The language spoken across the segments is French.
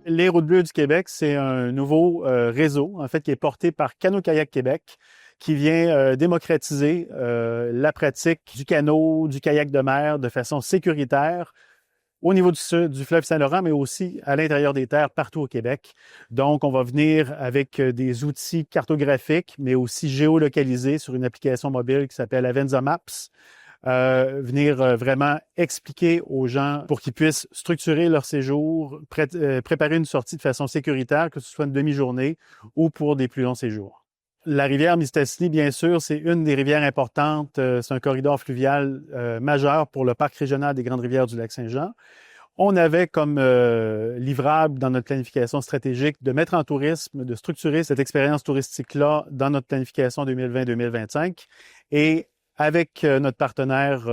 Les Routes bleues du Québec, c'est un nouveau réseau, en fait, qui est porté par Cano-Kayak Québec, qui vient démocratiser la pratique du canot, du kayak de mer de façon sécuritaire au niveau du fleuve Saint-Laurent, mais aussi à l'intérieur des terres partout au Québec. Donc, on va venir avec des outils cartographiques, mais aussi géolocalisés sur une application mobile qui s'appelle Avenza Maps. Venir vraiment expliquer aux gens pour qu'ils puissent structurer leur séjour, préparer une sortie de façon sécuritaire, que ce soit une demi-journée ou pour des plus longs séjours. La rivière Mistassini, bien sûr, c'est une des rivières importantes. C'est un corridor fluvial majeur pour le parc régional des Grandes Rivières du Lac-Saint-Jean. On avait comme livrable dans notre planification stratégique de mettre en tourisme, de structurer cette expérience touristique-là dans notre planification 2020-2025. Et avec notre partenaire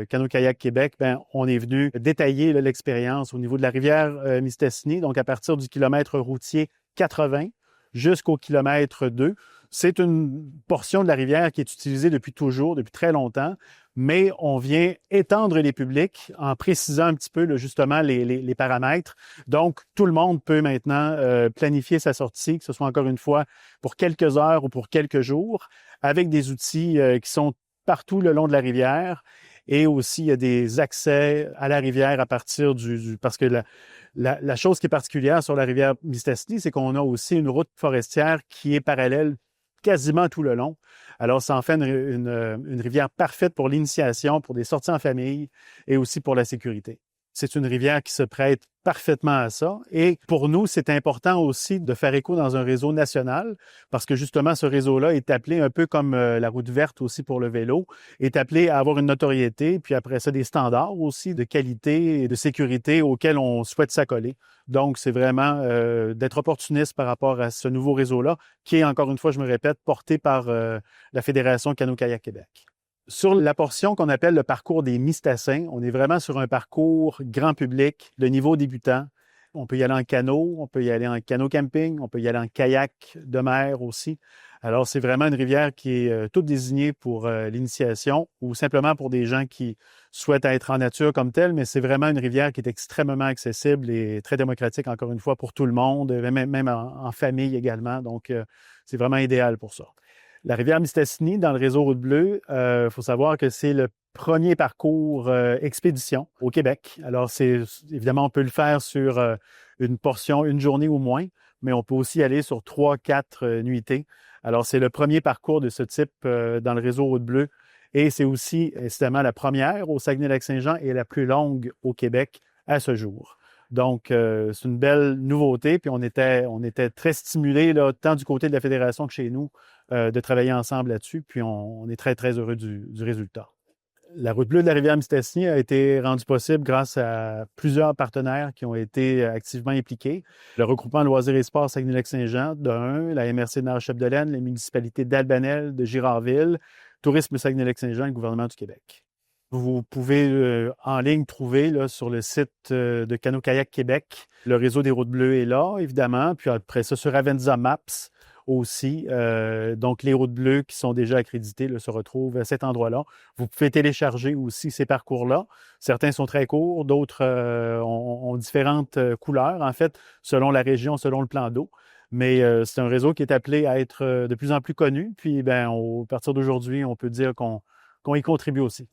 Cano-Kayak Québec, on est venu détailler l'expérience au niveau de la rivière Mistassini, donc à partir du kilomètre routier 80 jusqu'au kilomètre 2. C'est une portion de la rivière qui est utilisée depuis toujours, depuis très longtemps, mais on vient étendre les publics en précisant un petit peu justement les paramètres. Donc, tout le monde peut maintenant planifier sa sortie, que ce soit encore une fois pour quelques heures ou pour quelques jours, avec des outils qui sont partout le long de la rivière. Et aussi, il y a des accès à la rivière à partir parce que la chose qui est particulière sur la rivière Mistassini, c'est qu'on a aussi une route forestière qui est parallèle quasiment tout le long. Alors, ça en fait une rivière parfaite pour l'initiation, pour des sorties en famille et aussi pour la sécurité. C'est une rivière qui se prête parfaitement à ça. Et pour nous, c'est important aussi de faire écho dans un réseau national parce que justement, ce réseau-là est appelé un peu comme la route verte aussi pour le vélo, est appelé à avoir une notoriété, puis après ça, des standards aussi de qualité et de sécurité auxquels on souhaite s'accoler. Donc, c'est vraiment d'être opportuniste par rapport à ce nouveau réseau-là qui est, encore une fois, je me répète, porté par la Fédération Cano-Kayak Québec. Sur la portion qu'on appelle le parcours des Mistassins, on est vraiment sur un parcours grand public, de niveau débutant. On peut y aller en canot, on peut y aller en canot-camping, on peut y aller en kayak de mer aussi. Alors, c'est vraiment une rivière qui est toute désignée pour l'initiation ou simplement pour des gens qui souhaitent être en nature comme telle, mais c'est vraiment une rivière qui est extrêmement accessible et très démocratique, encore une fois, pour tout le monde, même en famille également. Donc, c'est vraiment idéal pour ça. La rivière Mistassini, dans le réseau Route bleue, faut savoir que c'est le premier parcours expédition au Québec. Alors, évidemment, on peut le faire sur une portion, une journée ou moins, mais on peut aussi aller sur 3-4 nuitées. Alors, c'est le premier parcours de ce type dans le réseau Route bleue et c'est aussi, évidemment, la première au Saguenay-Lac-Saint-Jean et la plus longue au Québec à ce jour. Donc, c'est une belle nouveauté, puis on était très stimulés, là, tant du côté de la Fédération que chez nous, de travailler ensemble là-dessus, puis on est très, très heureux du résultat. La route bleue de la rivière Mistassini a été rendue possible grâce à plusieurs partenaires qui ont été activement impliqués. Le regroupement Loisirs et Sports Saguenay-Lac-Saint-Jean, de un, la MRC de Nord-Chapdelaine, les municipalités d'Albanel, de Girardville, Tourisme Saguenay-Lac-Saint-Jean et le gouvernement du Québec. Vous pouvez en ligne trouver là, sur le site de Cano-Kayak Québec. Le réseau des routes bleues est là, évidemment. Puis après ça, sur Avenza Maps aussi. Donc, les routes bleues qui sont déjà accréditées là, se retrouvent à cet endroit-là. Vous pouvez télécharger aussi ces parcours-là. Certains sont très courts, d'autres ont différentes couleurs, en fait, selon la région, selon le plan d'eau. Mais c'est un réseau qui est appelé à être de plus en plus connu. Puis, à partir d'aujourd'hui, on peut dire qu'on y contribue aussi.